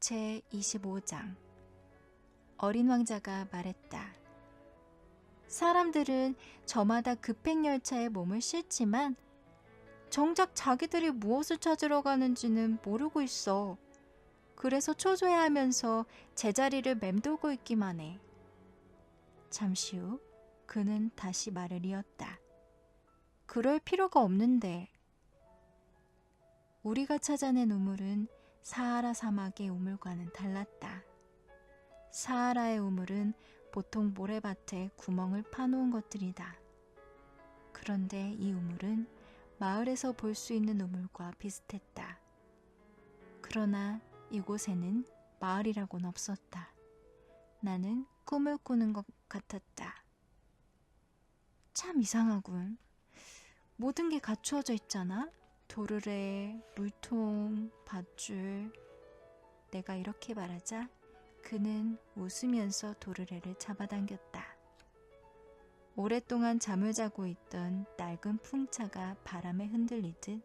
제25장. 어린 왕자가 말했다. 사람들은 저마다 급행열차에 몸을 싣지만 정작 자기들이 무엇을 찾으러 가는지는 모르고 있어. 그래서 초조해하면서 제자리를 맴돌고 있기만 해. 잠시 후 그는 다시 말을 이었다. 그럴 필요가 없는데. 우리가 찾아낸 우물은 사하라 사막의 우물과는 달랐다. 사하라의 우물은 보통 모래밭에 구멍을 파놓은 것들이다. 그런데 이 우물은 마을에서 볼 수 있는 우물과 비슷했다. 그러나 이곳에는 마을이라고는 없었다. 나는 꿈을 꾸는 것 같았다. 참 이상하군. 모든 게 갖추어져 있잖아. 도르래, 물통, 밧줄. 내가 이렇게 말하자 그는 웃으면서 도르래를 잡아당겼다. 오랫동안 잠을 자고 있던 낡은 풍차가 바람에 흔들리듯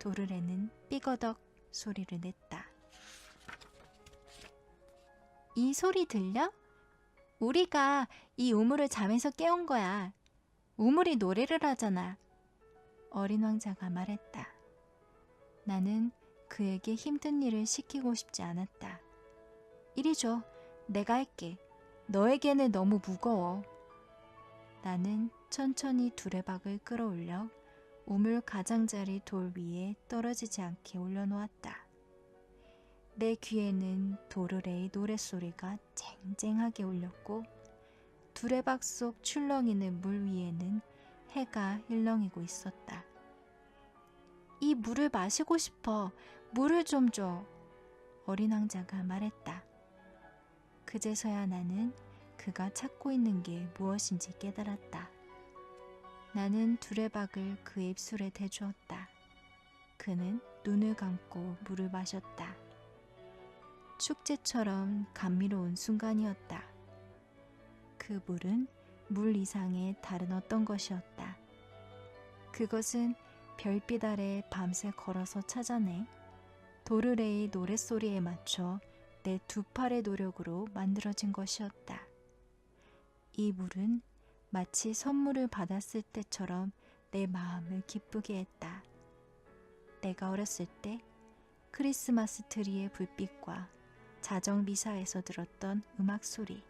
도르래는 삐거덕 소리를 냈다. 이 소리 들려? 우리가 이 우물을 잠에서 깨운 거야. 우물이 노래를 하잖아. 어린 왕자가 말했다. 나는 그에게 힘든 일을 시키고 싶지 않았다. 이리 줘. 내가 할게. 너에게는 너무 무거워. 나는 천천히 두레박을 끌어올려 우물 가장자리 돌 위에 떨어지지 않게 올려놓았다. 내 귀에는 도르래의 노랫소리가 쨍쨍하게 울렸고 두레박 속 출렁이는 물 위에는 해가 일렁이고 있었다. 이 물을 마시고 싶어. 물을 좀 줘. 어린 왕자가 말했다. 그제서야 나는 그가 찾고 있는 게 무엇인지 깨달았다. 나는 두레박을 그의 입술에 대주었다. 그는 눈을 감고 물을 마셨다. 축제처럼 감미로운 순간이었다. 그 물은 물 이상의 다른 어떤 것이었다. 그것은 별빛 아래 밤새 걸어서 찾아내 도르래의 노랫소리에 맞춰 내 두 팔의 노력으로 만들어진 것이었다. 이 물은 마치 선물을 받았을 때처럼 내 마음을 기쁘게 했다. 내가 어렸을 때 크리스마스 트리의 불빛과 자정 미사에서 들었던 음악 소리,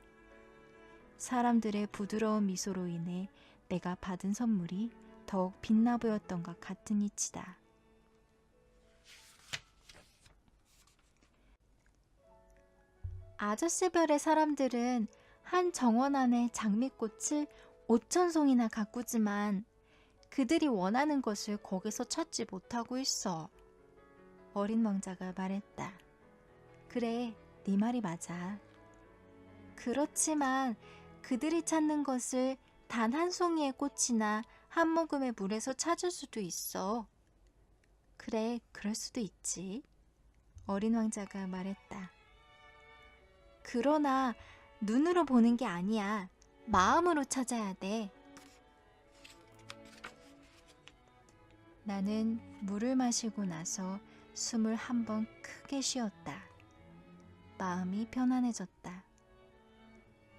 사람들의 부드러운 미소로 인해 내가 받은 선물이 더욱 빛나 보였던 것 같은 이치다. 아저씨별의 사람들은 한 정원 안에 장미꽃을 5,000송이나 가꾸지만 그들이 원하는 것을 거기서 찾지 못하고 있어. 어린 왕자가 말했다. 그래, 네 말이 맞아. 그렇지만 그들이 찾는 것을 단 한 송이의 꽃이나 한 모금의 물에서 찾을 수도 있어. 그래, 그럴 수도 있지. 어린 왕자가 말했다. 그러나 눈으로 보는 게 아니야. 마음으로 찾아야 돼. 나는 물을 마시고 나서 숨을 한 번 크게 쉬었다. 마음이 편안해졌다.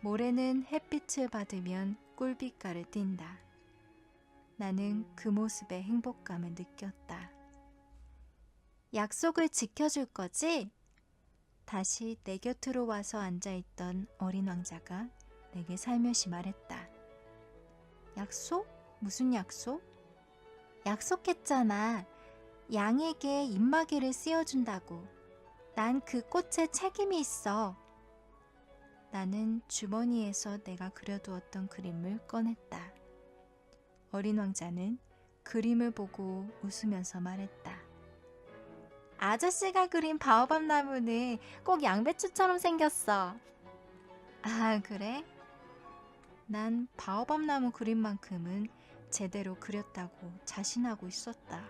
모래는 햇빛을 받으면 꿀빛깔을 띈다. 나는 그 모습에 행복감을 느꼈다. 약속을 지켜줄 거지? 다시 내 곁으로 와서 앉아있던 어린 왕자가 내게 살며시 말했다. 약속? 무슨 약속? 약속했잖아. 양에게 입마개를 씌워준다고. 난 그 꽃에 책임이 있어. 나는 주머니에서 내가 그려두었던 그림을 꺼냈다. 어린 왕자는 그림을 보고 웃으면서 말했다. 아저씨가 그린 바오밥 나무는 꼭 양배추처럼 생겼어. 아, 그래? 난 바오밥 나무 그림만큼은 제대로 그렸다고 자신하고 있었다.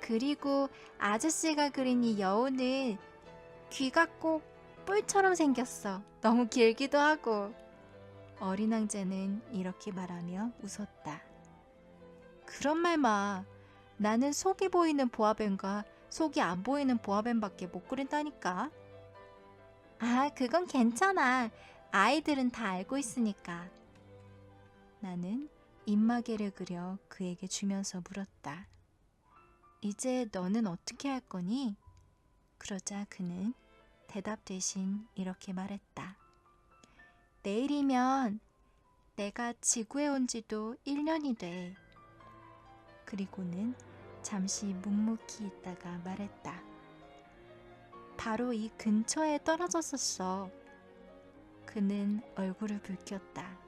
그리고 아저씨가 그린 이 여우는 귀가 꼭 뿔처럼 생겼어. 너무 길기도 하고. 어린 왕자는 이렇게 말하며 웃었다. 그런 말 마. 나는 속이 보이는 보아뱀과 속이 안 보이는 보아뱀밖에 못 그린다니까. 아, 그건 괜찮아. 아이들은 다 알고 있으니까. 나는 입마개를 그려 그에게 주면서 물었다. 이제 너는 어떻게 할 거니? 그러자 그는 대답 대신 이렇게 말했다. 내일이면 내가 지구에 온 지도 1년이 돼. 그리고는 잠시 묵묵히 있다가 말했다. 바로 이 근처에 떨어졌었어. 그는 얼굴을 붉혔다.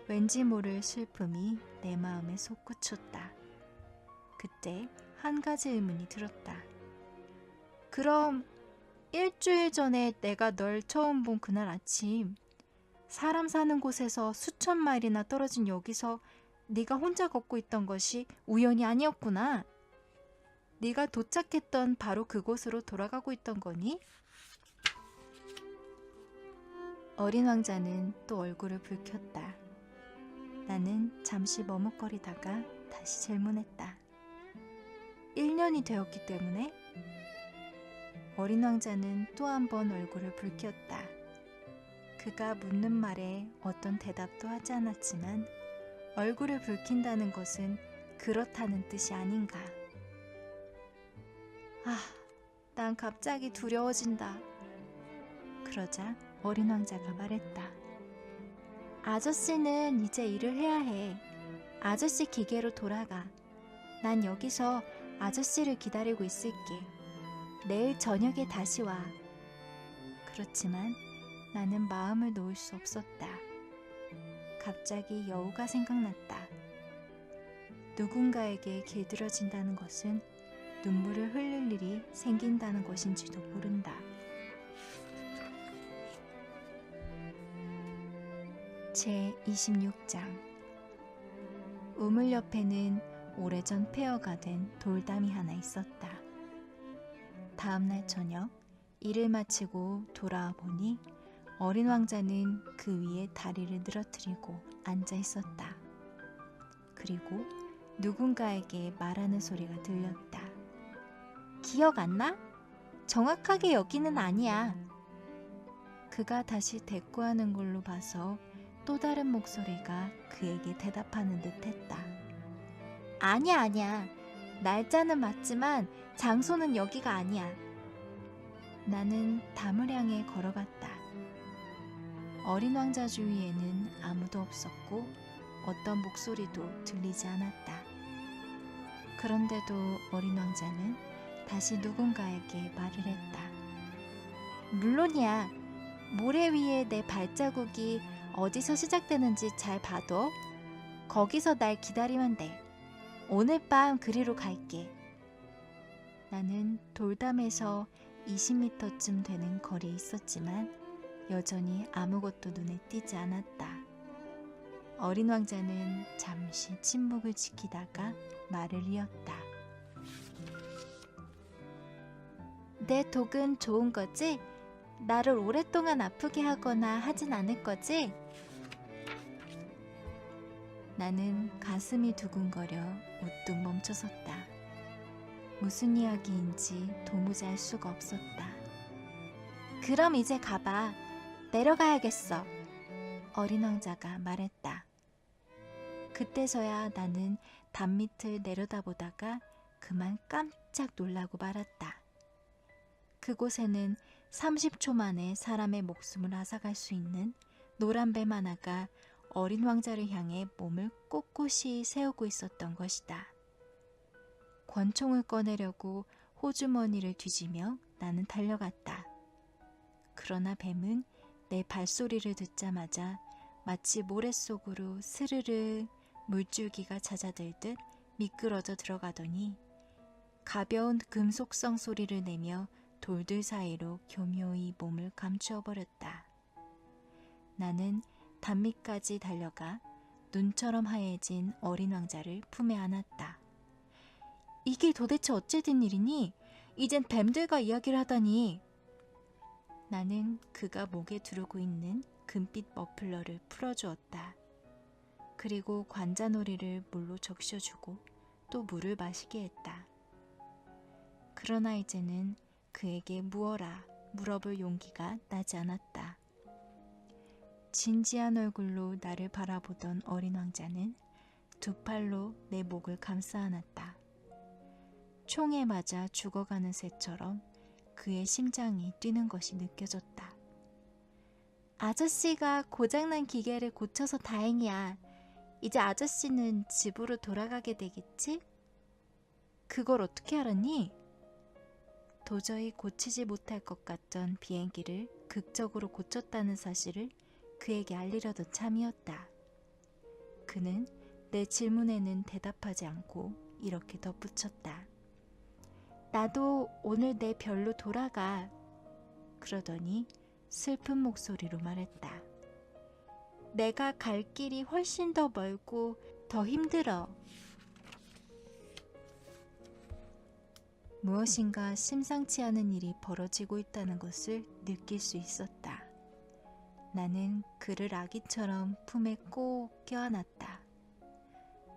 왠지 모를 슬픔이 내 마음에 솟구쳤다. 그때 한 가지 의문이 들었다. 그럼 일주일 전에 내가 널 처음 본 그날 아침, 사람 사는 곳에서 수천 마일이나 떨어진 여기서 네가 혼자 걷고 있던 것이 우연이 아니었구나. 네가 도착했던 바로 그곳으로 돌아가고 있던 거니? 어린 왕자는 또 얼굴을 붉혔다. 나는 잠시 머뭇거리다가 다시 질문했다. 1년이 되었기 때문에? 어린 왕자는 또 한 번 얼굴을 붉혔다. 그가 묻는 말에 어떤 대답도 하지 않았지만 얼굴을 붉힌다는 것은 그렇다는 뜻이 아닌가. 아, 난 갑자기 두려워진다. 그러자 어린 왕자가 말했다. 아저씨는 이제 일을 해야 해. 아저씨 기계로 돌아가. 난 여기서 아저씨를 기다리고 있을게. 내일 저녁에 다시 와. 그렇지만 나는 마음을 놓을 수 없었다. 갑자기 여우가 생각났다. 누군가에게 길들여진다는 것은 눈물을 흘릴 일이 생긴다는 것인지도 모른다. 제26장. 우물 옆에는 오래전 폐허가 된 돌담이 하나 있었다. 다음날 저녁 일을 마치고 돌아와 보니 어린 왕자는 그 위에 다리를 늘어뜨리고 앉아 있었다. 그리고 누군가에게 말하는 소리가 들렸다. 기억 안 나? 정확하게 여기는 아니야. 그가 다시 대꾸하는 걸로 봐서 또 다른 목소리가 그에게 대답하는 듯 했다. 아니야, 아니야. 날짜는 맞지만 장소는 여기가 아니야. 나는 담을 향해 걸어갔다. 어린 왕자 주위에는 아무도 없었고 어떤 목소리도 들리지 않았다. 그런데도 어린 왕자는 다시 누군가에게 말을 했다. 물론이야. 모래 위에 내 발자국이 어디서 시작되는지 잘 봐둬. 거기서 날 기다리면 돼. 오늘 밤 그리로 갈게. 나는 돌담에서 20m쯤 되는 거리에 있었지만 여전히 아무것도 눈에 띄지 않았다. 어린 왕자는 잠시 침묵을 지키다가 말을 이었다. 내 독은 좋은 거지? 나를 오랫동안 아프게 하거나 하진 않을 거지? 나는 가슴이 두근거려 우뚝 멈춰섰다. 무슨 이야기인지 도무지 알 수가 없었다. 그럼 이제 가봐. 내려가야겠어. 어린 왕자가 말했다. 그때서야 나는 담 밑을 내려다보다가 그만 깜짝 놀라고 말았다. 그곳에는 30초 만에 사람의 목숨을 앗아갈 수 있는 노란 뱀 하나가 어린 왕자를 향해 몸을 꼿꼿이 세우고 있었던 것이다. 권총을 꺼내려고 호주머니를 뒤지며 나는 달려갔다. 그러나 뱀은 내 발소리를 듣자마자 마치 모래 속으로 스르르 물줄기가 잦아들듯 미끄러져 들어가더니 가벼운 금속성 소리를 내며 돌들 사이로 교묘히 몸을 감추어 버렸다. 나는 담밑까지 달려가 눈처럼 하얘진 어린 왕자를 품에 안았다. 이게 도대체 어찌 된 일이니? 이젠 뱀들과 이야기를 하다니. 나는 그가 목에 두르고 있는 금빛 머플러를 풀어주었다. 그리고 관자놀이를 물로 적셔주고 또 물을 마시게 했다. 그러나 이제는 그에게 무어라 물어볼 용기가 나지 않았다. 진지한 얼굴로 나를 바라보던 어린 왕자는 두 팔로 내 목을 감싸 안았다. 총에 맞아 죽어가는 새처럼 그의 심장이 뛰는 것이 느껴졌다. 아저씨가 고장난 기계를 고쳐서 다행이야. 이제 아저씨는 집으로 돌아가게 되겠지? 그걸 어떻게 알았니? 도저히 고치지 못할 것 같던 비행기를 극적으로 고쳤다는 사실을 그에게 알리려던 참이었다. 그는 내 질문에는 대답하지 않고 이렇게 덧붙였다. 나도 오늘 내 별로 돌아가. 그러더니 슬픈 목소리로 말했다. 내가 갈 길이 훨씬 더 멀고 더 힘들어. 무엇인가 심상치 않은 일이 벌어지고 있다는 것을 느낄 수 있었다. 나는 그를 아기처럼 품에 꼭 껴안았다.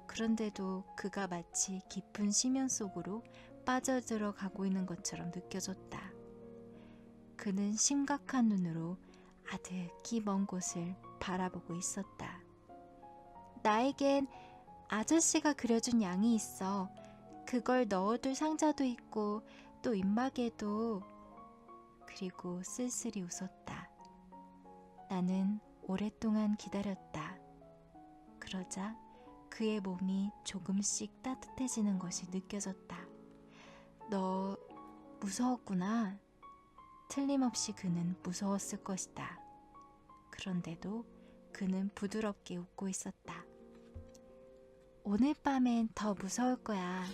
그런데도 그가 마치 깊은 심연 속으로 빠져들어가고 있는 것처럼 느껴졌다. 그는 심각한 눈으로 아득히 먼 곳을 바라보고 있었다. 나에겐 아저씨가 그려준 양이 있어. 그걸 넣어둘 상자도 있고 또 입막에도. 그리고 쓸쓸히 웃었다. 나는 오랫동안 기다렸다. 그러자 그의 몸이 조금씩 따뜻해지는 것이 느껴졌다. 너 무서웠구나. 틀림없이 그는 무서웠을 것이다. 그런데도 그는 부드럽게 웃고 있었다. 오늘 밤엔 더 무서울 거야.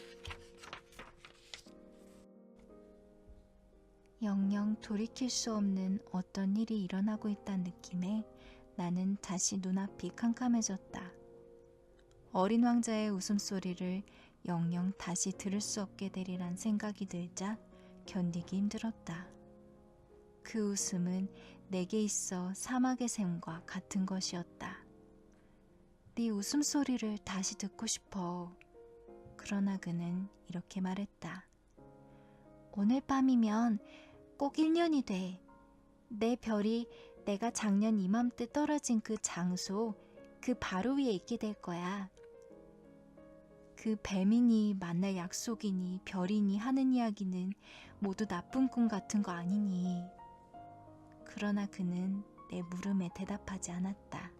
영영 돌이킬 수 없는 어떤 일이 일어나고 있다는 느낌에 나는 다시 눈앞이 캄캄해졌다. 어린 왕자의 웃음소리를 영영 다시 들을 수 없게 되리란 생각이 들자 견디기 힘들었다. 그 웃음은 내게 있어 사막의 샘과 같은 것이었다. 네 웃음소리를 다시 듣고 싶어. 그러나 그는 이렇게 말했다. 오늘 밤이면 꼭 1년이 돼. 내 별이 내가 작년 이맘때 떨어진 그 장소, 그 바로 위에 있게 될 거야. 그 뱀이니 만날 약속이니 별이니 하는 이야기는 모두 나쁜 꿈 같은 거 아니니. 그러나 그는 내 물음에 대답하지 않았다.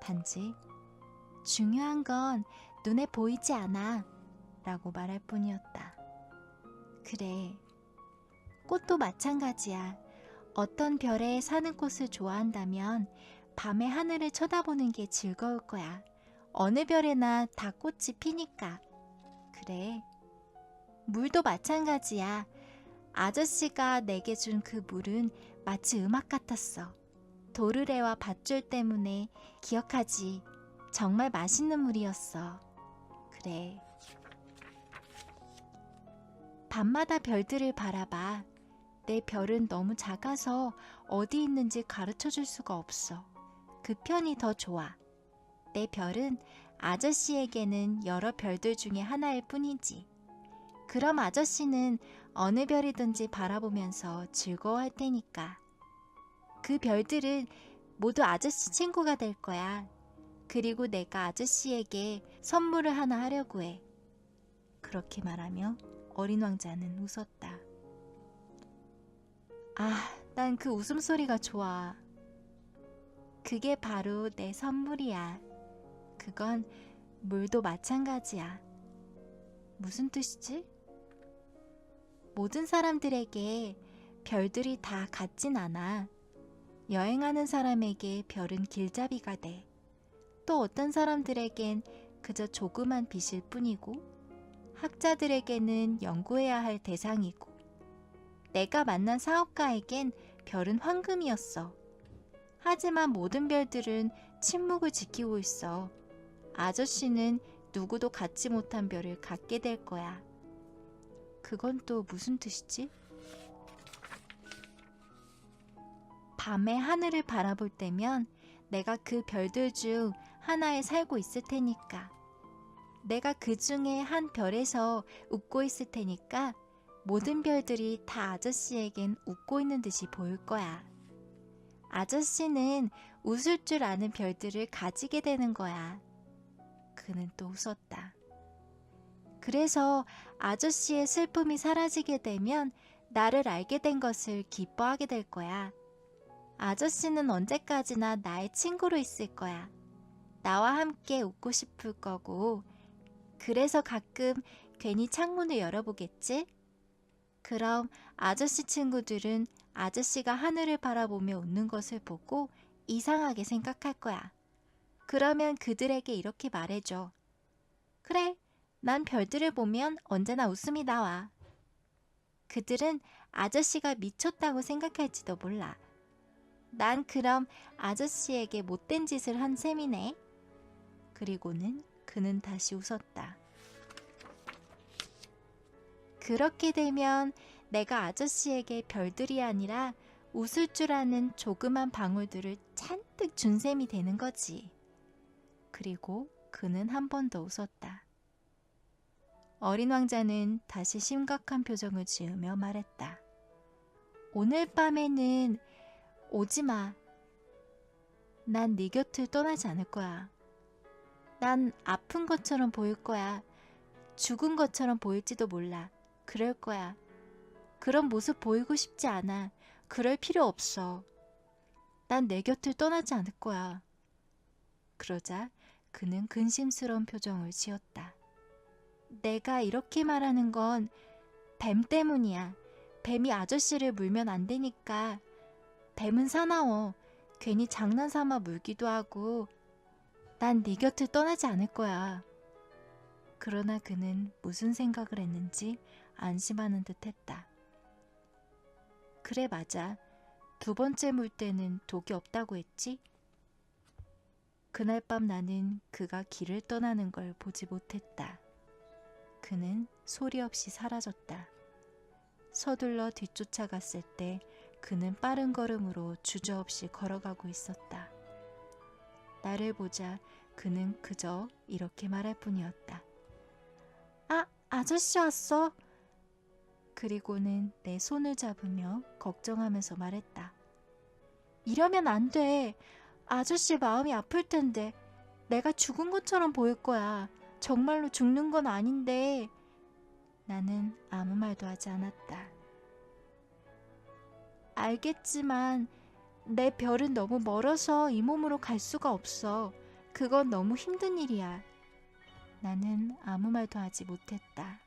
단지 중요한 건 눈에 보이지 않아 라고 말할 뿐이었다. 그래, 꽃도 마찬가지야. 어떤 별에 사는 꽃을 좋아한다면 밤에 하늘을 쳐다보는 게 즐거울 거야. 어느 별에나 다 꽃이 피니까. 그래, 물도 마찬가지야. 아저씨가 내게 준 그 물은 마치 음악 같았어. 도르래와 밧줄 때문에. 기억하지? 정말 맛있는 물이었어. 그래. 밤마다 별들을 바라봐. 내 별은 너무 작아서 어디 있는지 가르쳐 줄 수가 없어. 그 편이 더 좋아. 내 별은 아저씨에게는 여러 별들 중에 하나일 뿐이지. 그럼 아저씨는 어느 별이든지 바라보면서 즐거워할 테니까. 그 별들은 모두 아저씨 친구가 될 거야. 그리고 내가 아저씨에게 선물을 하나 하려고 해. 그렇게 말하며 어린 왕자는 웃었다. 아, 난 그 웃음소리가 좋아. 그게 바로 내 선물이야. 그건 물도 마찬가지야. 무슨 뜻이지? 모든 사람들에게 별들이 다 같진 않아. 여행하는 사람에게 별은 길잡이가 돼. 또 어떤 사람들에겐 그저 조그만 빛일 뿐이고, 학자들에게는 연구해야 할 대상이고, 내가 만난 사업가에겐 별은 황금이었어. 하지만 모든 별들은 침묵을 지키고 있어. 아저씨는 누구도 갖지 못한 별을 갖게 될 거야. 그건 또 무슨 뜻이지? 밤에 하늘을 바라볼 때면 내가 그 별들 중 하나에 살고 있을 테니까. 내가 그 중에 한 별에서 웃고 있을 테니까 모든 별들이 다 아저씨에겐 웃고 있는 듯이 보일 거야. 아저씨는 웃을 줄 아는 별들을 가지게 되는 거야. 그는 또 웃었다. 그래서 아저씨의 슬픔이 사라지게 되면 나를 알게 된 것을 기뻐하게 될 거야. 아저씨는 언제까지나 나의 친구로 있을 거야. 나와 함께 웃고 싶을 거고, 그래서 가끔 괜히 창문을 열어보겠지? 그럼 아저씨 친구들은 아저씨가 하늘을 바라보며 웃는 것을 보고 이상하게 생각할 거야. 그러면 그들에게 이렇게 말해줘. 그래, 난 별들을 보면 언제나 웃음이 나와. 그들은 아저씨가 미쳤다고 생각할지도 몰라. 난 그럼 아저씨에게 못된 짓을 한 셈이네. 그리고는 그는 다시 웃었다. 그렇게 되면 내가 아저씨에게 별들이 아니라 웃을 줄 아는 조그만 방울들을 잔뜩 준 셈이 되는 거지. 그리고 그는 한 번 더 웃었다. 어린 왕자는 다시 심각한 표정을 지으며 말했다. 오늘 밤에는 오지 마. 난 네 곁을 떠나지 않을 거야. 난 아픈 것처럼 보일 거야. 죽은 것처럼 보일지도 몰라. 그럴 거야. 그런 모습 보이고 싶지 않아. 그럴 필요 없어. 난 내 곁을 떠나지 않을 거야. 그러자 그는 근심스러운 표정을 지었다. 내가 이렇게 말하는 건 뱀 때문이야. 뱀이 아저씨를 물면 안 되니까. 뱀은 사나워. 괜히 장난삼아 물기도 하고. 난 네 곁을 떠나지 않을 거야. 그러나 그는 무슨 생각을 했는지 안심하는 듯 했다. 그래, 맞아. 두 번째 물 때는 독이 없다고 했지? 그날 밤 나는 그가 길을 떠나는 걸 보지 못했다. 그는 소리 없이 사라졌다. 서둘러 뒤쫓아갔을 때 그는 빠른 걸음으로 주저없이 걸어가고 있었다. 나를 보자 그는 그저 이렇게 말할 뿐이었다. 아, 아저씨 왔어. 그리고는 내 손을 잡으며 걱정하면서 말했다. 이러면 안 돼. 아저씨 마음이 아플 텐데. 내가 죽은 것처럼 보일 거야. 정말로 죽는 건 아닌데. 나는 아무 말도 하지 않았다. 알겠지만 내 별은 너무 멀어서 이 몸으로 갈 수가 없어. 그건 너무 힘든 일이야. 나는 아무 말도 하지 못했다.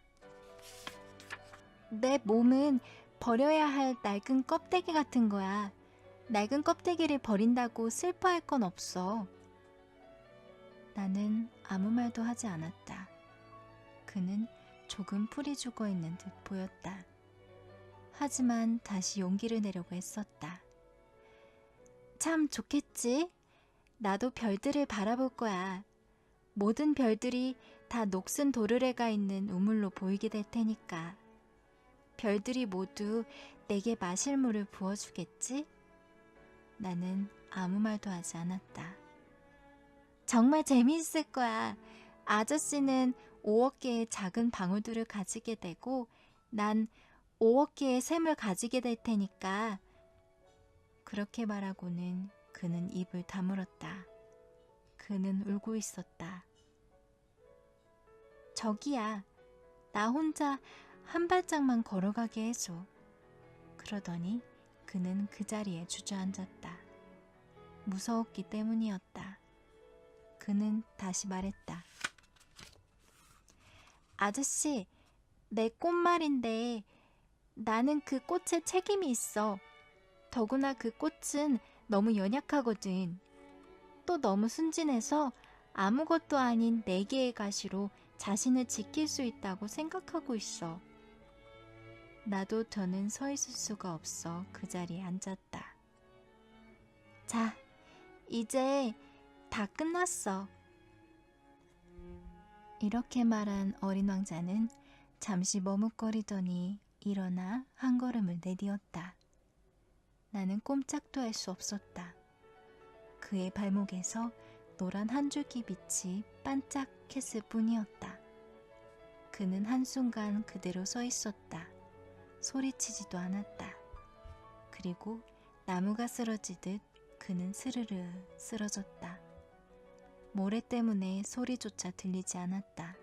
내 몸은 버려야 할 낡은 껍데기 같은 거야. 낡은 껍데기를 버린다고 슬퍼할 건 없어. 나는 아무 말도 하지 않았다. 그는 조금 풀이 죽어 있는 듯 보였다. 하지만 다시 용기를 내려고 했었다. 참 좋겠지? 나도 별들을 바라볼 거야. 모든 별들이 다 녹슨 도르래가 있는 우물로 보이게 될 테니까. 별들이 모두 내게 마실 물을 부어주겠지? 나는 아무 말도 하지 않았다. 정말 재미있을 거야. 아저씨는 5억 개의 작은 방울들을 가지게 되고 난 5억 개의 샘을 가지게 될 테니까. 그렇게 말하고는 그는 입을 다물었다. 그는 울고 있었다. 저기야, 나 혼자 한 발짝만 걸어가게 해줘. 그러더니 그는 그 자리에 주저앉았다. 무서웠기 때문이었다. 그는 다시 말했다. 아저씨, 내 꽃말인데 나는 그 꽃에 책임이 있어. 더구나 그 꽃은 너무 연약하거든. 또 너무 순진해서 아무것도 아닌 4개의 가시로 자신을 지킬 수 있다고 생각하고 있어. 나도 더는 서 있을 수가 없어 그 자리에 앉았다. 자, 이제 다 끝났어. 이렇게 말한 어린 왕자는 잠시 머뭇거리더니 일어나 한 걸음을 내디뎠다. 나는 꼼짝도 할 수 없었다. 그의 발목에서 노란 한 줄기 빛이 반짝했을 뿐이었다. 그는 한순간 그대로 서 있었다. 소리치지도 않았다. 그리고 나무가 쓰러지듯 그는 스르르 쓰러졌다. 모래 때문에 소리조차 들리지 않았다.